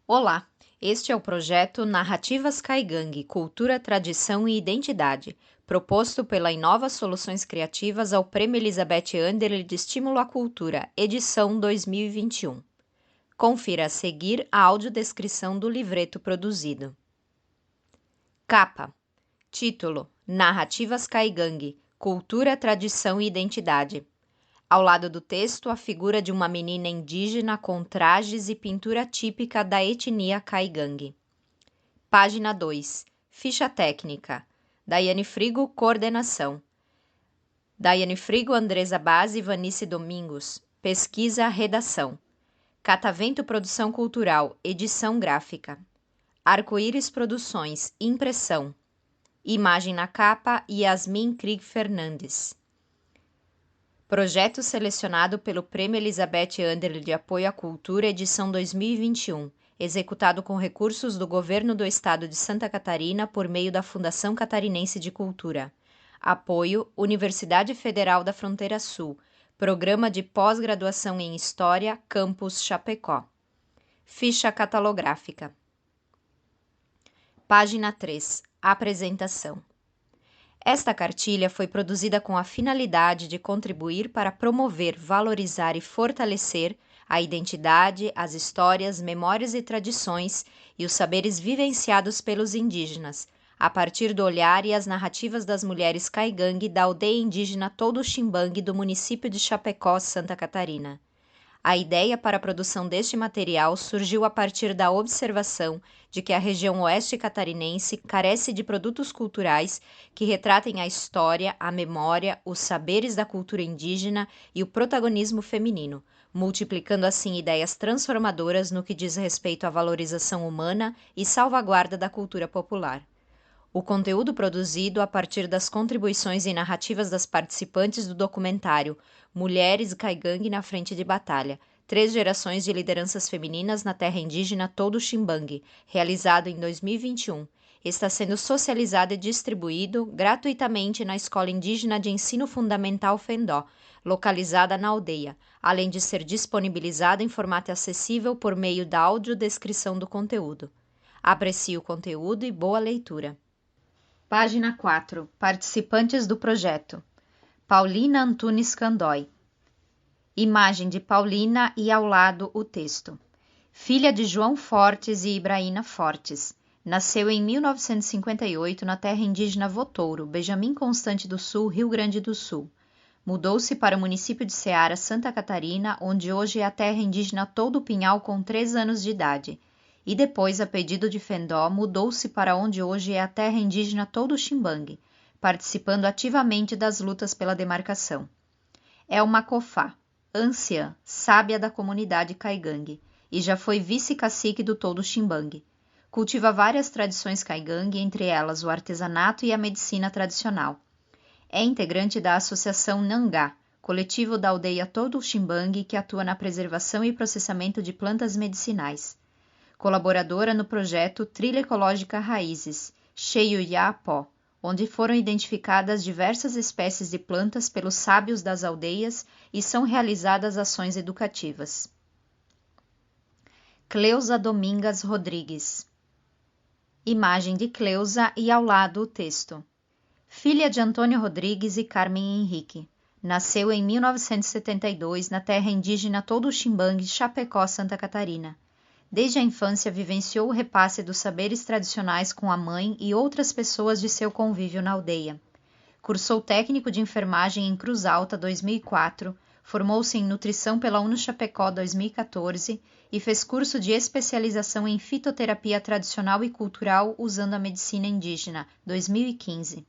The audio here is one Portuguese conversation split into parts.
Olá, este é o projeto Narrativas Caigangue, Cultura, Tradição e Identidade, proposto pela Inova Soluções Criativas ao Prêmio Elizabeth Anderle de Estímulo à Cultura, edição 2021. Confira a seguir a audiodescrição do livreto produzido. Capa. Título: Narrativas Caigangue, Cultura, Tradição e Identidade. Ao lado do texto, a figura de uma menina indígena com trajes e pintura típica da etnia Caigangue. Página 2. Ficha técnica. Daiane Frigo, coordenação. Daiane Frigo, Andresa Base e Vanice Domingos. Pesquisa, redação. Catavento Produção Cultural, edição gráfica. Arco-Íris Produções, impressão. Imagem na capa, Yasmin Krieg Fernandes. Projeto selecionado pelo Prêmio Elizabeth Anderle de Apoio à Cultura, edição 2021, executado com recursos do Governo do Estado de Santa Catarina por meio da Fundação Catarinense de Cultura. Apoio: Universidade Federal da Fronteira Sul, Programa de Pós-Graduação em História, Campus Chapecó. Ficha catalográfica. Página 3. Apresentação. Esta cartilha foi produzida com a finalidade de contribuir para promover, valorizar e fortalecer a identidade, as histórias, memórias e tradições e os saberes vivenciados pelos indígenas, a partir do olhar e as narrativas das mulheres caigangue da aldeia indígena Todo-Ximbangue do município de Chapecó, Santa Catarina. A ideia para a produção deste material surgiu a partir da observação de que a região oeste catarinense carece de produtos culturais que retratem a história, a memória, os saberes da cultura indígena e o protagonismo feminino, multiplicando assim ideias transformadoras no que diz respeito à valorização humana e salvaguarda da cultura popular. O conteúdo produzido a partir das contribuições e narrativas das participantes do documentário Mulheres Caigangue na Frente de Batalha, 3 gerações de lideranças femininas na terra indígena Todo-Ximbangue, realizado em 2021, está sendo socializado e distribuído gratuitamente na Escola Indígena de Ensino Fundamental Fendó, localizada na aldeia, além de ser disponibilizado em formato acessível por meio da audiodescrição do conteúdo. Aprecie o conteúdo e boa leitura. Página 4. Participantes do projeto. Paulina Antunes Candói. Imagem de Paulina e ao lado o texto. Filha de João Fortes e Ibraína Fortes. Nasceu em 1958 na terra indígena Votouro, Benjamin Constante do Sul, Rio Grande do Sul. Mudou-se para o município de Ceará, Santa Catarina, onde hoje é a terra indígena Todo Pinhal com 3 anos de idade. E depois, a pedido de Fendó, mudou-se para onde hoje é a terra indígena Todo-Ximbangue, participando ativamente das lutas pela demarcação. É uma cofá, anciã, sábia da comunidade caigangue, e já foi vice-cacique do Todo-Ximbangue. Cultiva várias tradições caigangue, entre elas o artesanato e a medicina tradicional. É integrante da Associação Nangá, coletivo da aldeia Todo-Ximbangue que atua na preservação e processamento de plantas medicinais. Colaboradora no projeto Trilha Ecológica Raízes, Xeiuiá-Pó, onde foram identificadas diversas espécies de plantas pelos sábios das aldeias e são realizadas ações educativas. Cleusa Domingas Rodrigues. Imagem de Cleusa e ao lado o texto. Filha de Antônio Rodrigues e Carmen Henrique. Nasceu em 1972 na terra indígena Todo-Ximbangue, Chapecó, Santa Catarina. Desde a infância vivenciou o repasse dos saberes tradicionais com a mãe e outras pessoas de seu convívio na aldeia. Cursou técnico de enfermagem em Cruz Alta 2004, formou-se em nutrição pela UNO-Chapecó 2014 e fez curso de especialização em fitoterapia tradicional e cultural usando a medicina indígena 2015.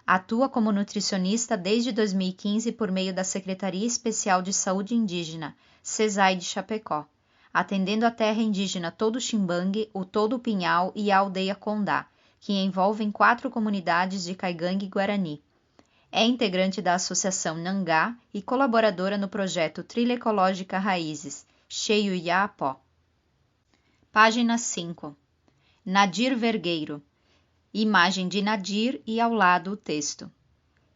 Atua como nutricionista desde 2015 por meio da Secretaria Especial de Saúde Indígena, CESAI de Chapecó, atendendo a terra indígena Todo-Ximbangue, o Todo Pinhal e a aldeia Condá, que envolvem 4 comunidades de Caigangue e Guarani. É integrante da Associação Nangá e colaboradora no projeto Trilha Ecológica Raízes, Xeiuiá-Pó. Página 5. Nadir Vergueiro. Imagem de Nadir e ao lado o texto.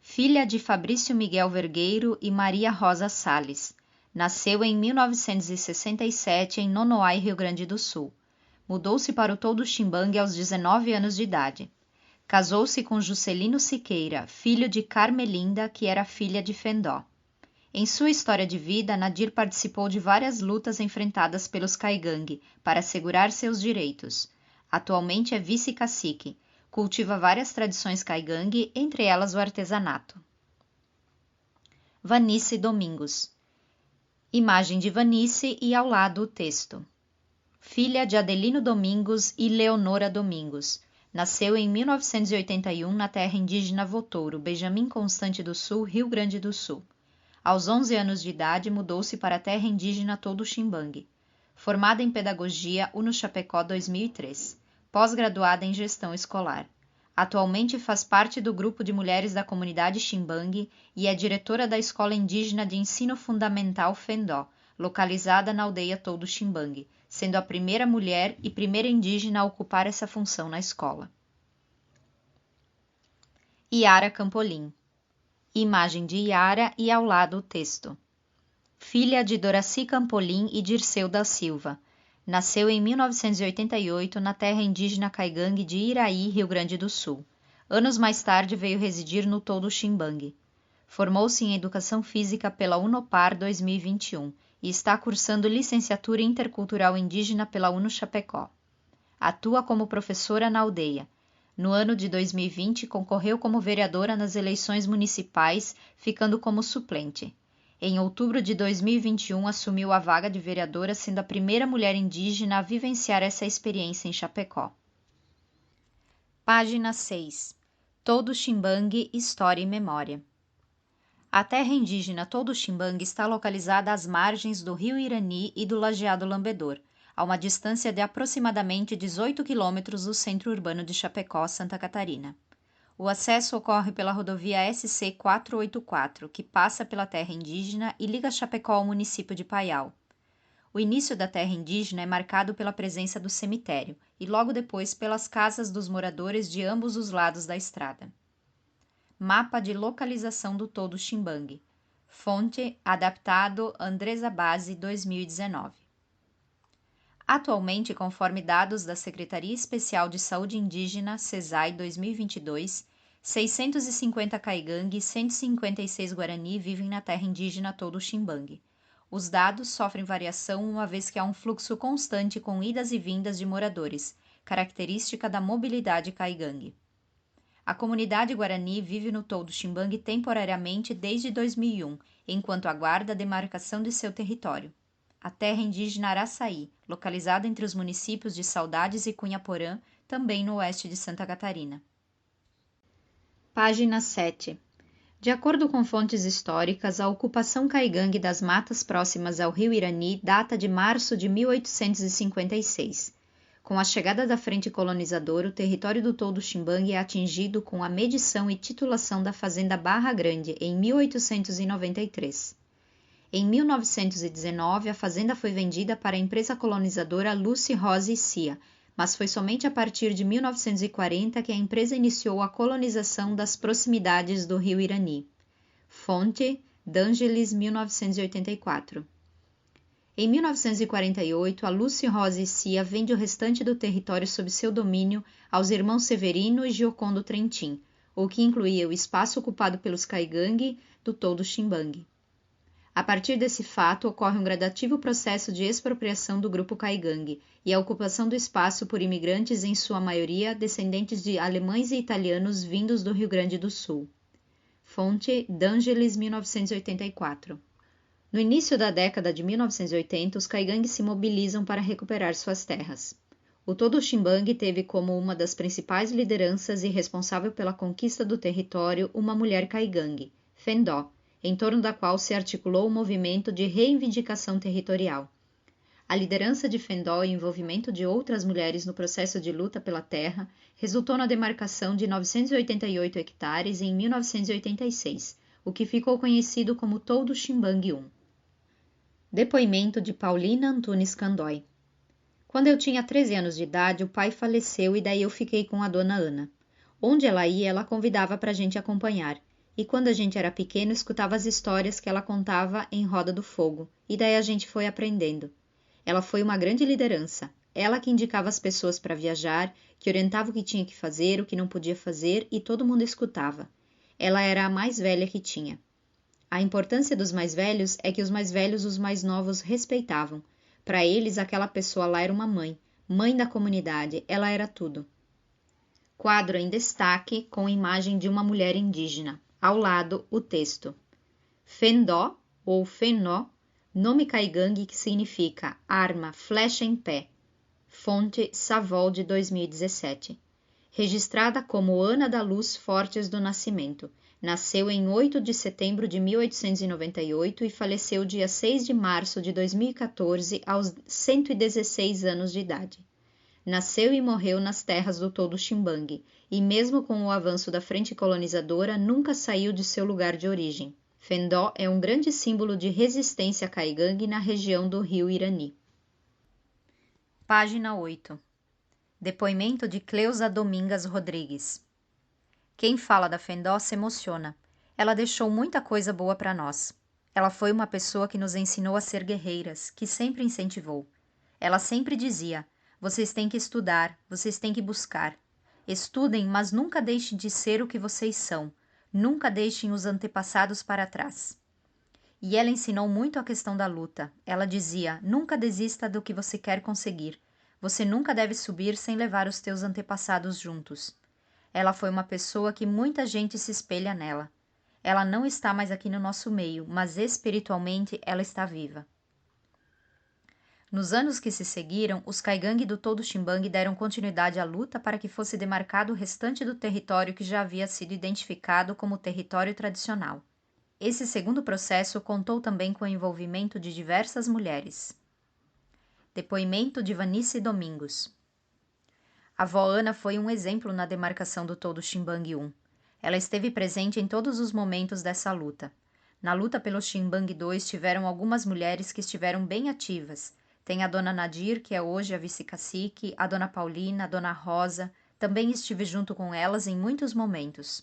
Filha de Fabrício Miguel Vergueiro e Maria Rosa Sales. Nasceu em 1967 em Nonoai, Rio Grande do Sul. Mudou-se para o Todo-Ximbangue aos 19 anos de idade. Casou-se com Juscelino Siqueira, filho de Carmelinda, que era filha de Fendó. Em sua história de vida, Nadir participou de várias lutas enfrentadas pelos caigangue para assegurar seus direitos. Atualmente é vice-cacique. Cultiva várias tradições caigangue, entre elas o artesanato. Vanice Domingos. Imagem de Vanice e ao lado o texto. Filha de Adelino Domingos e Leonora Domingos. Nasceu em 1981 na terra indígena Votouro, Benjamin Constante do Sul, Rio Grande do Sul. Aos 11 anos de idade, mudou-se para a terra indígena Todo-Ximbangue. Formada em Pedagogia, UNO-Chapecó 2003. Pós-graduada em Gestão Escolar. Atualmente faz parte do grupo de mulheres da comunidade Ximbangue e é diretora da Escola Indígena de Ensino Fundamental Fendó, localizada na aldeia Todo-Ximbangue, sendo a primeira mulher e primeira indígena a ocupar essa função na escola. Iara Campolim. Imagem de Iara e ao lado o texto. Filha de Doraci Campolim e Dirceu da Silva. Nasceu em 1988 na terra indígena caigangue de Iraí, Rio Grande do Sul. Anos mais tarde veio residir no Todo-Ximbangue. Formou-se em Educação Física pela Unopar 2021 e está cursando Licenciatura Intercultural Indígena pela UNO-Chapecó. Atua como professora na aldeia. No ano de 2020, concorreu como vereadora nas eleições municipais, ficando como suplente. Em outubro de 2021, assumiu a vaga de vereadora, sendo a primeira mulher indígena a vivenciar essa experiência em Chapecó. Página 6. Todo-Ximbangue, História e Memória. A terra indígena Todo-Ximbangue está localizada às margens do rio Irani e do Lajeado Lambedor, a uma distância de aproximadamente 18 quilômetros do centro urbano de Chapecó, Santa Catarina. O acesso ocorre pela rodovia SC-484, que passa pela terra indígena e liga Chapecó ao município de Paial. O início da terra indígena é marcado pela presença do cemitério e logo depois pelas casas dos moradores de ambos os lados da estrada. Mapa de localização do Todo-Ximbangue. Fonte adaptado Andresa Base 2019. Atualmente, conforme dados da Secretaria Especial de Saúde Indígena, SESAI 2022, 650 caigangue e 156 guarani vivem na terra indígena Todo-Ximbangue. Os dados sofrem variação uma vez que há um fluxo constante com idas e vindas de moradores, característica da mobilidade caigangue. A comunidade guarani vive no Todo-Ximbangue temporariamente desde 2001, enquanto aguarda a demarcação de seu território. A terra indígena Araçaí, localizada entre os municípios de Saudades e Cunhaporã, também no oeste de Santa Catarina. Página 7. De acordo com fontes históricas, a ocupação caigangue das matas próximas ao rio Irani data de março de 1856. Com a chegada da frente colonizadora, o território do Todo-Ximbangue é atingido com a medição e titulação da fazenda Barra Grande em 1893. Em 1919, a fazenda foi vendida para a empresa colonizadora Lucy Rose Cia, mas foi somente a partir de 1940 que a empresa iniciou a colonização das proximidades do rio Irani. Fonte: D'Angelis, 1984. Em 1948, a Lucy Rose Cia vende o restante do território sob seu domínio aos irmãos Severino e Giocondo Trentin, o que incluía o espaço ocupado pelos caigangue do Todo-Ximbangue. A partir desse fato, ocorre um gradativo processo de expropriação do grupo caigangue e a ocupação do espaço por imigrantes, em sua maioria descendentes de alemães e italianos vindos do Rio Grande do Sul. Fonte: D'Angelis, 1984. No início da década de 1980, os caigangues se mobilizam para recuperar suas terras. O Todo-Ximbangue teve como uma das principais lideranças e responsável pela conquista do território uma mulher caigangue, Fendó, em torno da qual se articulou o movimento de reivindicação territorial. A liderança de Fendó e o envolvimento de outras mulheres no processo de luta pela terra resultou na demarcação de 988 hectares em 1986, o que ficou conhecido como Todo-Ximbangue I. Depoimento de Paulina Antunes Candói. Quando eu tinha 13 anos de idade, o pai faleceu e daí eu fiquei com a dona Ana. Onde ela ia, ela convidava para a gente acompanhar. E quando a gente era pequeno, escutava as histórias que ela contava em Roda do Fogo, e daí a gente foi aprendendo. Ela foi uma grande liderança. Ela que indicava as pessoas para viajar, que orientava o que tinha que fazer, o que não podia fazer e todo mundo escutava. Ela era a mais velha que tinha. A importância dos mais velhos é que os mais velhos os mais novos respeitavam. Para eles, aquela pessoa lá era uma mãe, mãe da comunidade, ela era tudo. Quadro em destaque com imagem de uma mulher indígena. Ao lado, o texto. Fendó, ou Fenó, nome caigangue que significa arma, flecha em pé. Fonte Savol de 2017. Registrada como Ana da Luz Fortes do Nascimento. Nasceu em 8 de setembro de 1898 e faleceu dia 6 de março de 2014 aos 116 anos de idade. Nasceu e morreu nas terras do Todo Ximbangue, e mesmo com o avanço da frente colonizadora, nunca saiu de seu lugar de origem. Fendó é um grande símbolo de resistência caigangue na região do rio Irani. Página 8. Depoimento de Cleusa Domingas Rodrigues. Quem fala da Fendó se emociona. Ela deixou muita coisa boa para nós. Ela foi uma pessoa que nos ensinou a ser guerreiras, que sempre incentivou. Ela sempre dizia: vocês têm que estudar, vocês têm que buscar. Estudem, mas nunca deixem de ser o que vocês são. Nunca deixem os antepassados para trás. E ela ensinou muito a questão da luta. Ela dizia: nunca desista do que você quer conseguir. Você nunca deve subir sem levar os teus antepassados juntos. Ela foi uma pessoa que muita gente se espelha nela. Ela não está mais aqui no nosso meio, mas espiritualmente ela está viva. Nos anos que se seguiram, os caigangue do Todo Ximbangue deram continuidade à luta para que fosse demarcado o restante do território que já havia sido identificado como território tradicional. Esse segundo processo contou também com o envolvimento de diversas mulheres. Depoimento de Vanice Domingos. A avó Ana foi um exemplo na demarcação do Todo Ximbangue 1. Ela esteve presente em todos os momentos dessa luta. Na luta pelo Ximbangue 2 tiveram algumas mulheres que estiveram bem ativas. Tem a dona Nadir, que é hoje a vice-cacique, a dona Paulina, a dona Rosa. Também estive junto com elas em muitos momentos.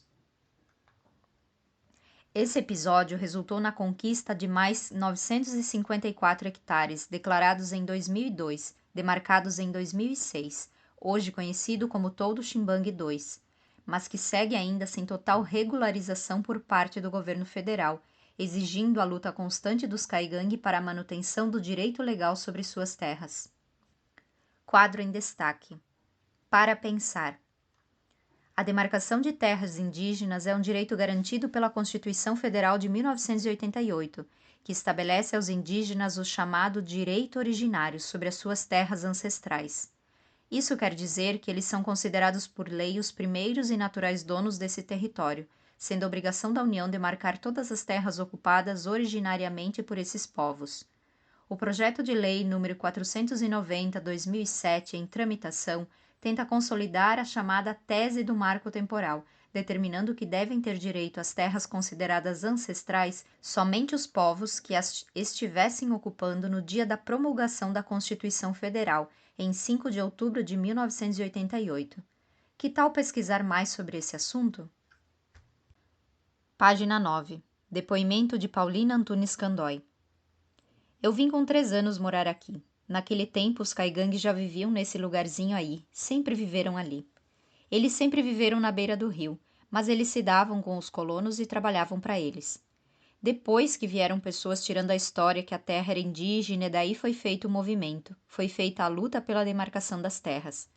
Esse episódio resultou na conquista de mais 954 hectares, declarados em 2002, demarcados em 2006, hoje conhecido como Todo Ximbangue 2, mas que segue ainda sem total regularização por parte do governo federal, exigindo a luta constante dos caigangue para a manutenção do direito legal sobre suas terras. Quadro em destaque. Para pensar. A demarcação de terras indígenas é um direito garantido pela Constituição Federal de 1988, que estabelece aos indígenas o chamado direito originário sobre as suas terras ancestrais. Isso quer dizer que eles são considerados por lei os primeiros e naturais donos desse território, sendo obrigação da União demarcar todas as terras ocupadas originariamente por esses povos. O projeto de lei número 490/2007 em tramitação tenta consolidar a chamada tese do marco temporal, determinando que devem ter direito às terras consideradas ancestrais somente os povos que as estivessem ocupando no dia da promulgação da Constituição Federal, em 5 de outubro de 1988. Que tal pesquisar mais sobre esse assunto? Página 9. Depoimento de Paulina Antunes Candói. Eu vim com 3 anos morar aqui. Naquele tempo, os caigangue já viviam nesse lugarzinho aí, sempre viveram ali. Eles sempre viveram na beira do rio, mas eles se davam com os colonos e trabalhavam para eles. Depois que vieram pessoas tirando a história que a terra era indígena, e daí foi feito o movimento, foi feita a luta pela demarcação das terras.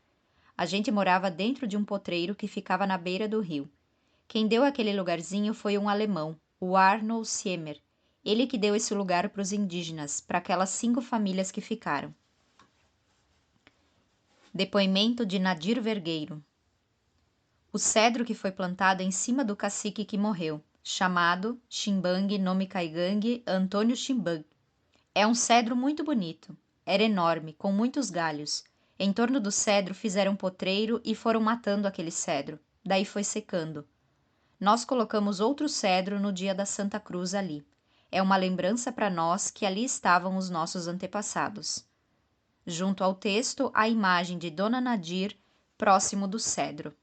A gente morava dentro de um potreiro que ficava na beira do rio. Quem deu aquele lugarzinho foi um alemão, o Arnold Siemer. Ele que deu esse lugar para os indígenas, para aquelas 5 famílias que ficaram. Depoimento de Nadir Vergueiro. O cedro que foi plantado em cima do cacique que morreu, chamado Ximbangue Nome Caigangue Antônio Ximbangue. É um cedro muito bonito. Era enorme, com muitos galhos. Em torno do cedro fizeram potreiro e foram matando aquele cedro. Daí foi secando. Nós colocamos outro cedro no dia da Santa Cruz ali. É uma lembrança para nós que ali estavam os nossos antepassados. Junto ao texto, a imagem de Dona Nadir, próximo do cedro.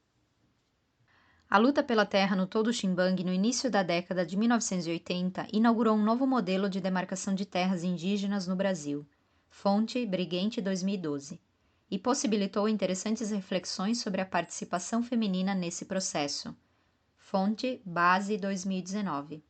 A luta pela terra no Todo Ximbangue no início da década de 1980 inaugurou um novo modelo de demarcação de terras indígenas no Brasil. Fonte Briguente 2012. e possibilitou interessantes reflexões sobre a participação feminina nesse processo. Fonte Base 2019.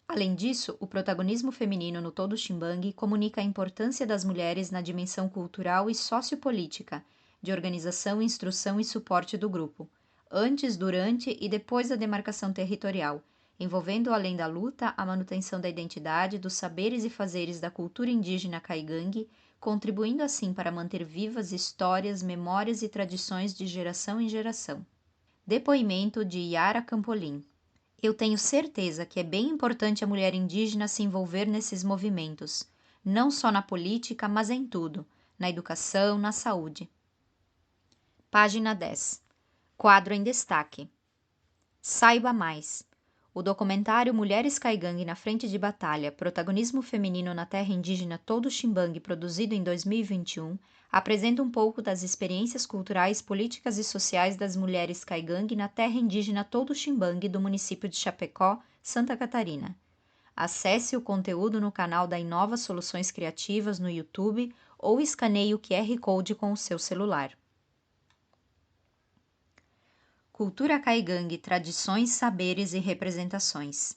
Além disso, o protagonismo feminino no Todo Xinbangue comunica a importância das mulheres na dimensão cultural e sociopolítica, de organização, instrução e suporte do grupo, antes, durante e depois da demarcação territorial, envolvendo além da luta a manutenção da identidade, dos saberes e fazeres da cultura indígena caigangue, contribuindo assim para manter vivas histórias, memórias e tradições de geração em geração. Depoimento de Yara Campolim. Eu tenho certeza que é bem importante a mulher indígena se envolver nesses movimentos, não só na política, mas em tudo, na educação, na saúde. Página 10. Quadro em destaque. Saiba mais. O documentário Mulheres Caigangue na Frente de Batalha, protagonismo feminino na terra indígena Todo Xinbangue, produzido em 2021, apresenta um pouco das experiências culturais, políticas e sociais das mulheres caigangue na terra indígena Todo Xinbangue do município de Chapecó, Santa Catarina. Acesse o conteúdo no canal da Inova Soluções Criativas no YouTube ou escaneie o QR Code com o seu celular. Cultura caigangue, tradições, saberes e representações.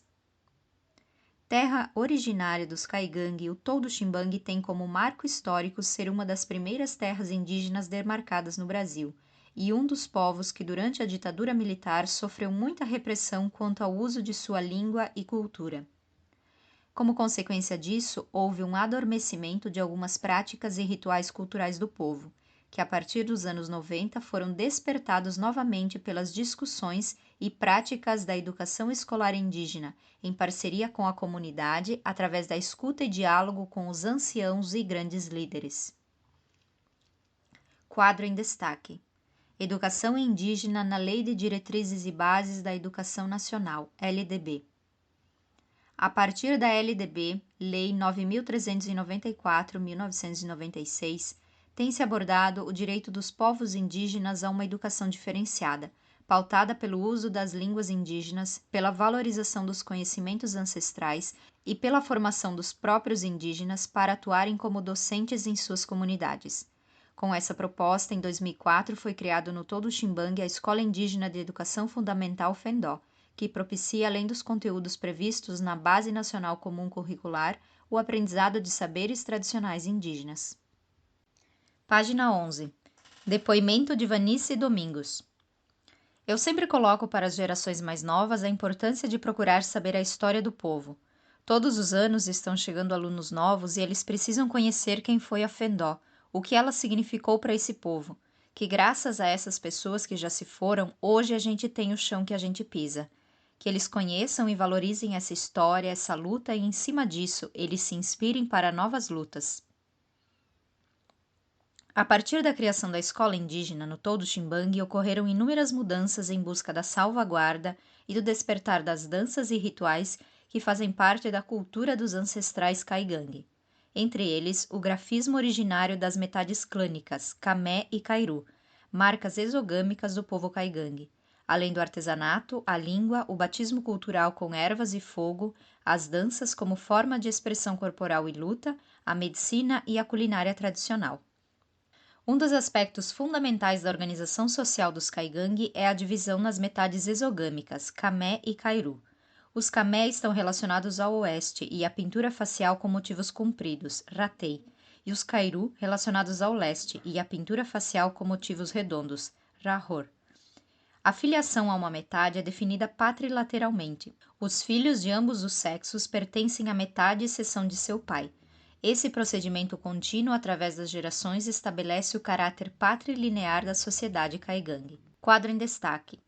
Terra originária dos caigangue, o Todo Xinbangue tem como marco histórico ser uma das primeiras terras indígenas demarcadas no Brasil e um dos povos que durante a ditadura militar sofreu muita repressão quanto ao uso de sua língua e cultura. Como consequência disso, houve um adormecimento de algumas práticas e rituais culturais do povo, que a partir dos anos 90 foram despertados novamente pelas discussões e práticas da educação escolar indígena, em parceria com a comunidade, através da escuta e diálogo com os anciãos e grandes líderes. Quadro em destaque. Educação indígena na Lei de Diretrizes e Bases da Educação Nacional, LDB. A partir da LDB, Lei 9.394/1996, tem-se abordado o direito dos povos indígenas a uma educação diferenciada, pautada pelo uso das línguas indígenas, pela valorização dos conhecimentos ancestrais e pela formação dos próprios indígenas para atuarem como docentes em suas comunidades. Com essa proposta, em 2004, foi criado no Todo Xinbangue a Escola Indígena de Educação Fundamental FENDó, que propicia, além dos conteúdos previstos na Base Nacional Comum Curricular, o aprendizado de saberes tradicionais indígenas. Página 11. Depoimento de Vanice Domingos. Eu sempre coloco para as gerações mais novas a importância de procurar saber a história do povo. Todos os anos estão chegando alunos novos e eles precisam conhecer quem foi a FENDó, o que ela significou para esse povo, que graças a essas pessoas que já se foram, hoje a gente tem o chão que a gente pisa. Que eles conheçam e valorizem essa história, essa luta e, em cima disso, eles se inspirem para novas lutas. A partir da criação da escola indígena no Todo Xinbangue, ocorreram inúmeras mudanças em busca da salvaguarda e do despertar das danças e rituais que fazem parte da cultura dos ancestrais caigangue. Entre eles, o grafismo originário das metades clânicas, camé e cairu, marcas exogâmicas do povo caigangue, além do artesanato, a língua, o batismo cultural com ervas e fogo, as danças como forma de expressão corporal e luta, a medicina e a culinária tradicional. Um dos aspectos fundamentais da organização social dos caigangue é a divisão nas metades exogâmicas, camé e cairu. Os camé estão relacionados ao oeste e à pintura facial com motivos compridos, ratei, e os cairu relacionados ao leste e à pintura facial com motivos redondos, rahor. A filiação a uma metade é definida patrilateralmente. Os filhos de ambos os sexos pertencem à metade e seção de seu pai. Esse procedimento contínuo através das gerações estabelece o caráter patrilinear da sociedade caigangue. Quadro em destaque.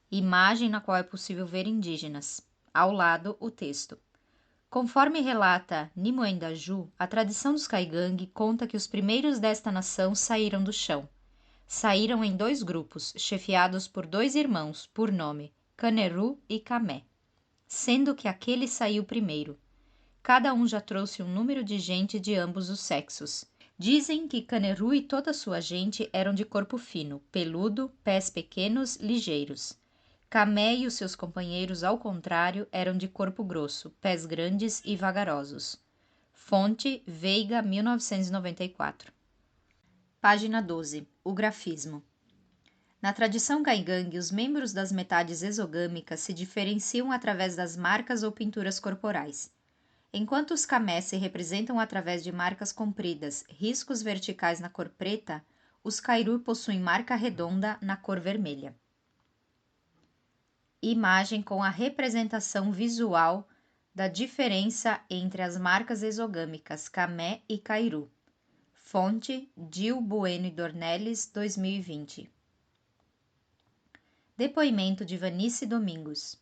Imagem na qual é possível ver indígenas. Ao lado, o texto. Conforme relata Nimoendaju, a tradição dos caigangue conta que os primeiros desta nação saíram do chão. Saíram em 2 grupos, chefiados por 2 irmãos, por nome, Caneru e Camé, sendo que aquele saiu primeiro. Cada um já trouxe um número de gente de ambos os sexos. Dizem que Caneru e toda sua gente eram de corpo fino, peludo, pés pequenos, ligeiros. Camé e os seus companheiros, ao contrário, eram de corpo grosso, pés grandes e vagarosos. Fonte Veiga, 1994. Página 12. O grafismo. Na tradição Kaigangue, os membros das metades exogâmicas se diferenciam através das marcas ou pinturas corporais. Enquanto os camés se representam através de marcas compridas, riscos verticais na cor preta, os Kairu possuem marca redonda na cor vermelha. Imagem com a representação visual da diferença entre as marcas exogâmicas camé e Kairu. Fonte Gil Bueno e Dornelles, 2020. Depoimento de Vanice Domingos.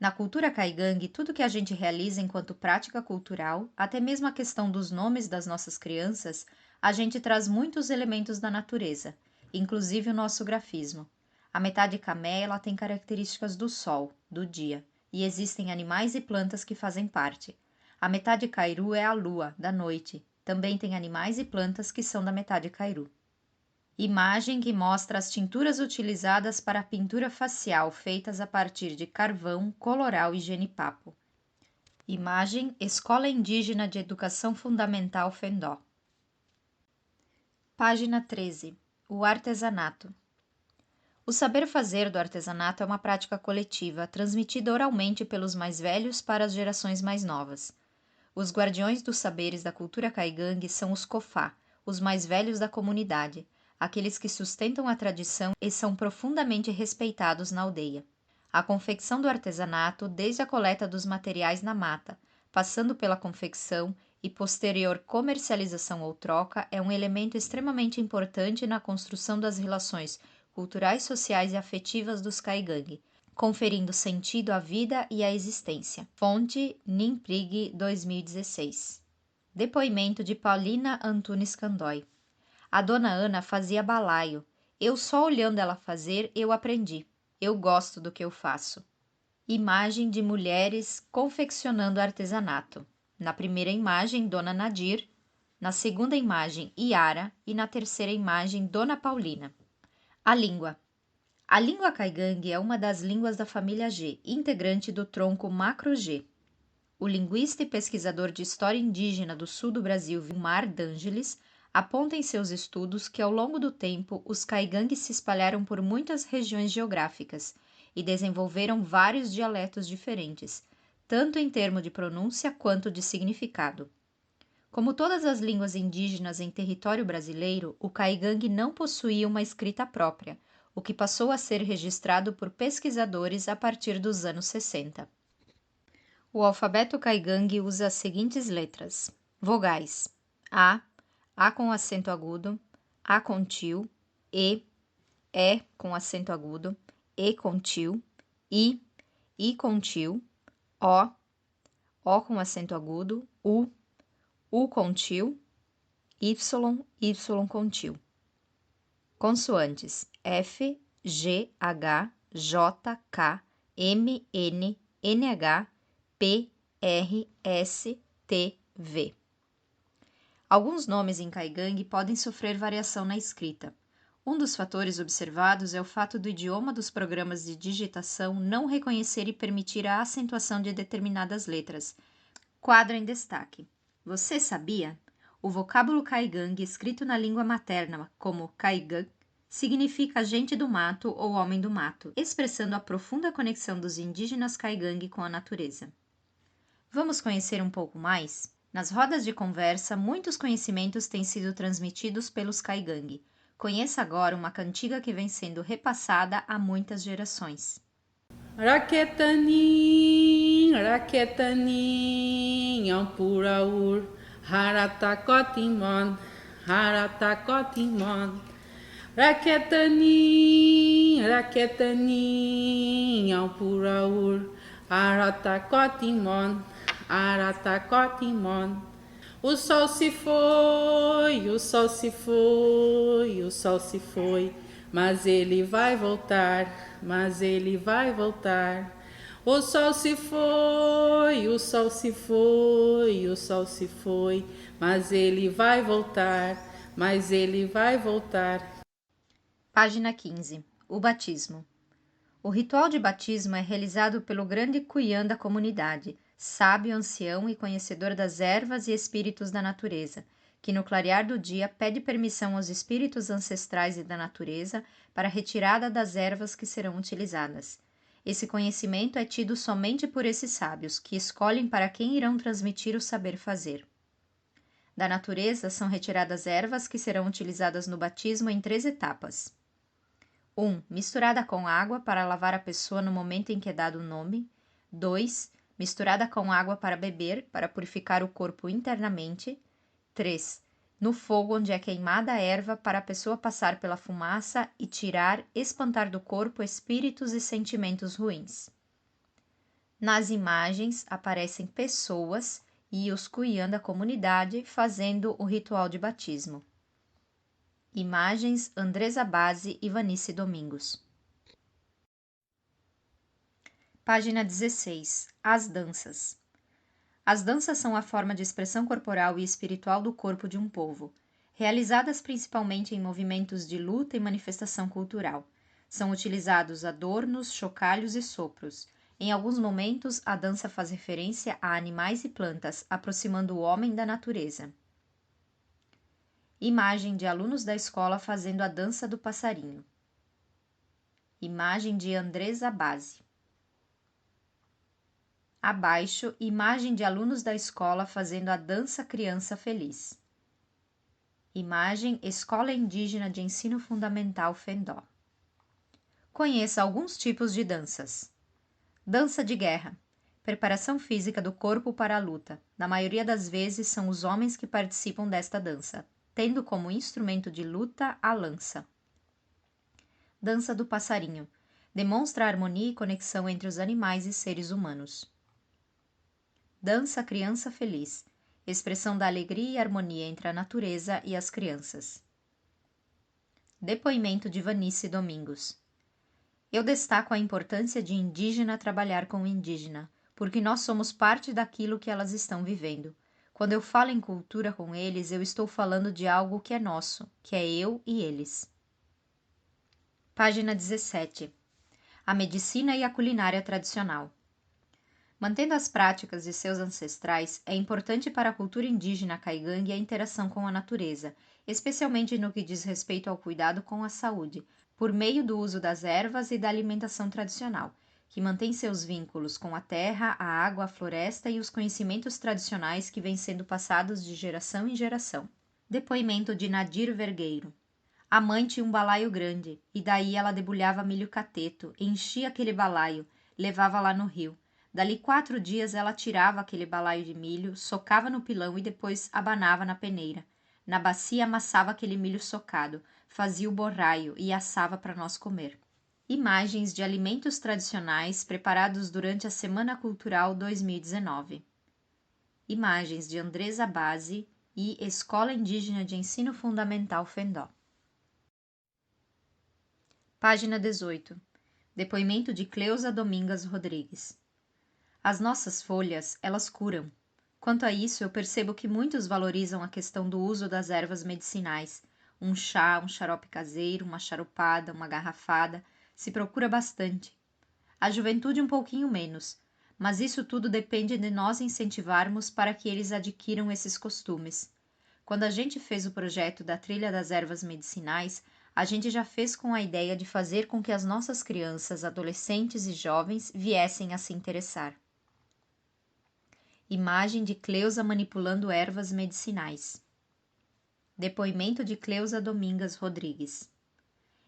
Na cultura Kaigangue, tudo que a gente realiza enquanto prática cultural, até mesmo a questão dos nomes das nossas crianças, a gente traz muitos elementos da natureza, inclusive o nosso grafismo. A metade camé, ela tem características do sol, do dia, e existem animais e plantas que fazem parte. A metade Kairu é a lua, da noite. Também tem animais e plantas que são da metade Kairu. Imagem que mostra as tinturas utilizadas para a pintura facial feitas a partir de carvão, coloral e genipapo. Imagem Escola Indígena de Educação Fundamental Fendó. Página 13. O artesanato. O saber fazer do artesanato é uma prática coletiva, transmitida oralmente pelos mais velhos para as gerações mais novas. Os guardiões dos saberes da cultura Kaigangue são os Kofá, os mais velhos da comunidade, aqueles que sustentam a tradição e são profundamente respeitados na aldeia. A confecção do artesanato, desde a coleta dos materiais na mata, passando pela confecção e posterior comercialização ou troca, é um elemento extremamente importante na construção das relações culturais, sociais e afetivas dos Kaigangue, conferindo sentido à vida e à existência. Fonte Nimprig, 2016. Depoimento de Paulina Antunes Candói. A dona Ana fazia balaio. Eu só olhando ela fazer, eu aprendi. Eu gosto do que eu faço. Imagem de mulheres confeccionando artesanato. Na primeira imagem, Dona Nadir. Na segunda imagem, Iara. E na terceira imagem, Dona Paulina. A língua. A língua Kaigangue é uma das línguas da família G, integrante do tronco Macro-G. O linguista e pesquisador de história indígena do sul do Brasil, Vilmar D'Angelis, aponta em seus estudos que, ao longo do tempo, os Kaigangues se espalharam por muitas regiões geográficas e desenvolveram vários dialetos diferentes, tanto em termos de pronúncia quanto de significado. Como todas as línguas indígenas em território brasileiro, o Kaigangue não possuía uma escrita própria, o que passou a ser registrado por pesquisadores a partir dos anos 60. O alfabeto Kaigangue usa as seguintes letras: vogais: A com acento agudo, A com tio, E com acento agudo, E com tio, I com tio, O com acento agudo, U com tio, Y com tio. Consoantes: F, G, H, J, K, M, N, NH, P, R, S, T, V. Alguns nomes em Kaigangue podem sofrer variação na escrita. Um dos fatores observados é o fato do idioma dos programas de digitação não reconhecer e permitir a acentuação de determinadas letras. Quadro em destaque. Você sabia? O vocábulo Kaigangue, escrito na língua materna como Kaigang, significa gente do mato ou homem do mato, expressando a profunda conexão dos indígenas Kaigangue com a natureza. Vamos conhecer um pouco mais? Nas rodas de conversa, muitos conhecimentos têm sido transmitidos pelos Kaigangue. Conheça agora uma cantiga que vem sendo repassada há muitas gerações. Raketanin, raketanin, ampuraur, haratakotimon, haratakotimon. Raketanin, raketanin, ampuraur, haratakotimon, haratakotimon. O sol se foi, o sol se foi, o sol se foi, mas ele vai voltar, mas ele vai voltar. O sol se foi, o sol se foi, o sol se foi, mas ele vai voltar, mas ele vai voltar. Página 15. O batismo. O ritual de batismo é realizado pelo grande cuiã da comunidade, sábio, ancião e conhecedor das ervas e espíritos da natureza, que no clarear do dia pede permissão aos espíritos ancestrais e da natureza para a retirada das ervas que serão utilizadas. Esse conhecimento é tido somente por esses sábios, que escolhem para quem irão transmitir o saber fazer. Da natureza são retiradas ervas que serão utilizadas no batismo em 3 etapas. 1. Misturada com água para lavar a pessoa no momento em que é dado o nome. 2. Misturada com água para beber, para purificar o corpo internamente. 3. No fogo onde é queimada a erva para a pessoa passar pela fumaça e tirar, espantar do corpo espíritos e sentimentos ruins. Nas imagens aparecem pessoas e os Kuyan da comunidade fazendo o ritual de batismo. Imagens Andresa Base e Vanice Domingos. Página 16. As danças. As danças são a forma de expressão corporal e espiritual do corpo de um povo, realizadas principalmente em movimentos de luta e manifestação cultural. São utilizados adornos, chocalhos e sopros. Em alguns momentos, a dança faz referência a animais e plantas, aproximando o homem da natureza. Imagem de alunos da escola fazendo a dança do passarinho. Imagem de Andresa Base. Abaixo, imagem de alunos da escola fazendo a dança Criança Feliz. Imagem Escola Indígena de Ensino Fundamental Fendó. Conheça alguns tipos de danças. Dança de guerra. Preparação física do corpo para a luta. Na maioria das vezes são os homens que participam desta dança, tendo como instrumento de luta a lança. Dança do passarinho. Demonstra a harmonia e conexão entre os animais e seres humanos. Dança Criança Feliz. Expressão da alegria e harmonia entre a natureza e as crianças. Depoimento de Vanice Domingos. Eu destaco a importância de indígena trabalhar com indígena, porque nós somos parte daquilo que elas estão vivendo. Quando eu falo em cultura com eles, eu estou falando de algo que é nosso, que é eu e eles. Página 17. A medicina e a culinária tradicional. Mantendo as práticas de seus ancestrais, é importante para a cultura indígena caigangue a interação com a natureza, especialmente no que diz respeito ao cuidado com a saúde, por meio do uso das ervas e da alimentação tradicional, que mantém seus vínculos com a terra, a água, a floresta e os conhecimentos tradicionais que vêm sendo passados de geração em geração. Depoimento de Nadir Vergueiro. A mãe tinha um balaio grande, e daí ela debulhava milho cateto, enchia aquele balaio, levava lá no rio. Dali 4 dias ela tirava aquele balaio de milho, socava no pilão e depois abanava na peneira. Na bacia amassava aquele milho socado, fazia o borraio e assava para nós comer. Imagens de alimentos tradicionais preparados durante a Semana Cultural 2019. Imagens de Andresa Base e Escola Indígena de Ensino Fundamental Fendó. Página 18. Depoimento de Cleusa Domingas Rodrigues. As nossas folhas, elas curam. Quanto a isso, eu percebo que muitos valorizam a questão do uso das ervas medicinais. Um chá, um xarope caseiro, uma charupada, uma garrafada, se procura bastante. A juventude um pouquinho menos, mas isso tudo depende de nós incentivarmos para que eles adquiram esses costumes. Quando a gente fez o projeto da Trilha das Ervas Medicinais, a gente já fez com a ideia de fazer com que as nossas crianças, adolescentes e jovens viessem a se interessar. Imagem de Cleusa manipulando ervas medicinais. Depoimento de Cleusa Domingas Rodrigues.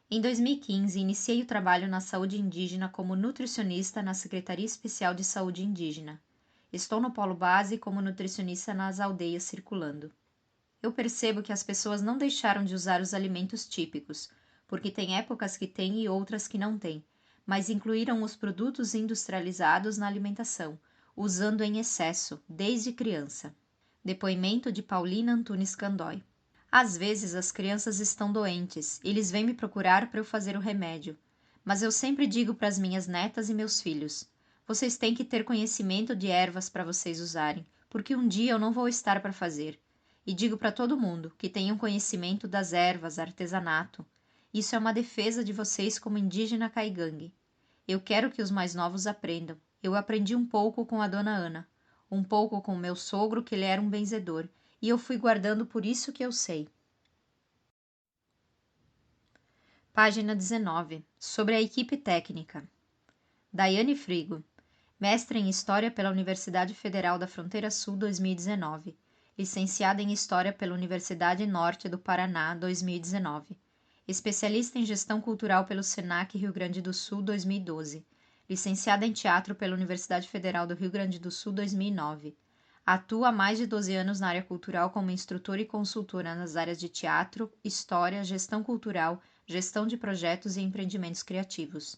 Em 2015, iniciei o trabalho na saúde indígena como nutricionista na Secretaria Especial de Saúde Indígena. Estou no Polo Base como nutricionista nas aldeias circulando. Eu percebo que as pessoas não deixaram de usar os alimentos típicos, porque tem épocas que têm e outras que não têm, mas incluíram os produtos industrializados na alimentação, usando em excesso, desde criança. Depoimento de Paulina Antunes Candói. Às vezes as crianças estão doentes, eles vêm me procurar para eu fazer o remédio, mas eu sempre digo para as minhas netas e meus filhos, vocês têm que ter conhecimento de ervas para vocês usarem, porque um dia eu não vou estar para fazer. E digo para todo mundo que tenham conhecimento das ervas, artesanato. Isso é uma defesa de vocês como indígena caigangue. Eu quero que os mais novos aprendam. Eu aprendi um pouco com a dona Ana, um pouco com o meu sogro, que ele era um benzedor, e eu fui guardando por isso que eu sei. Página 19. Sobre a equipe técnica. Daiane Frigo, mestre em História pela Universidade Federal da Fronteira Sul 2019, licenciada em História pela Universidade Norte do Paraná 2019, especialista em Gestão Cultural pelo SENAC Rio Grande do Sul 2012, licenciada em Teatro pela Universidade Federal do Rio Grande do Sul 2009. Atua há mais de 12 anos na área cultural como instrutora e consultora nas áreas de teatro, história, gestão cultural, gestão de projetos e empreendimentos criativos.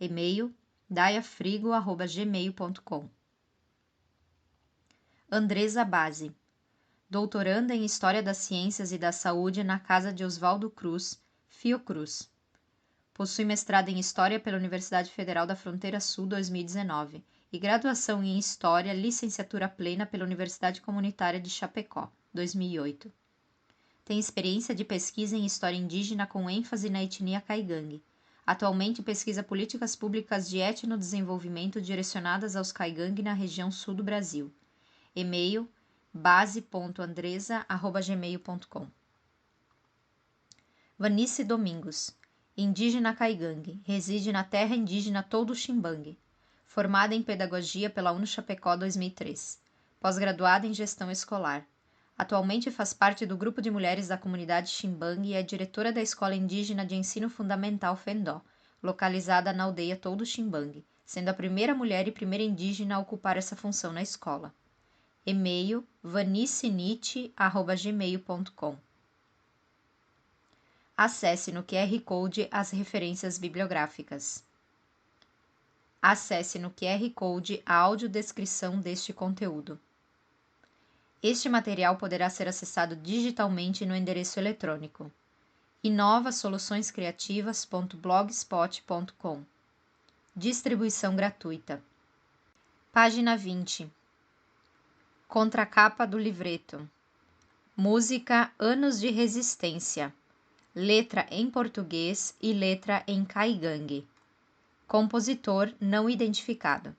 E-mail daiafrigo@gmail.com. Andresa Base, doutoranda em História das Ciências e da Saúde na Casa de Oswaldo Cruz, Fiocruz. Possui mestrado em História pela Universidade Federal da Fronteira Sul 2019 e graduação em História, licenciatura plena pela Universidade Comunitária de Chapecó, 2008. Tem experiência de pesquisa em História Indígena com ênfase na etnia caigangue. Atualmente pesquisa políticas públicas de etnodesenvolvimento direcionadas aos caigangue na região sul do Brasil. E-mail base.andresa@gmail.com. Vanice Domingos, indígena caigangue, reside na terra indígena Todo Ximbangue. Formada em Pedagogia pela UNO-Chapecó 2003. Pós-graduada em Gestão Escolar. Atualmente faz parte do grupo de mulheres da comunidade Ximbangue e é diretora da Escola Indígena de Ensino Fundamental Fendó, localizada na aldeia Todo Ximbangue, sendo a primeira mulher e primeira indígena a ocupar essa função na escola. E-mail vanicenite@gmail.com. Acesse no QR Code as referências bibliográficas. Acesse no QR Code a audiodescrição deste conteúdo. Este material poderá ser acessado digitalmente no endereço eletrônico inovasoluçõescriativas.blogspot.com. Distribuição gratuita. Página 20. Contracapa do livreto. Música Anos de Resistência. Letra em português e letra em caigangue. Compositor não identificado.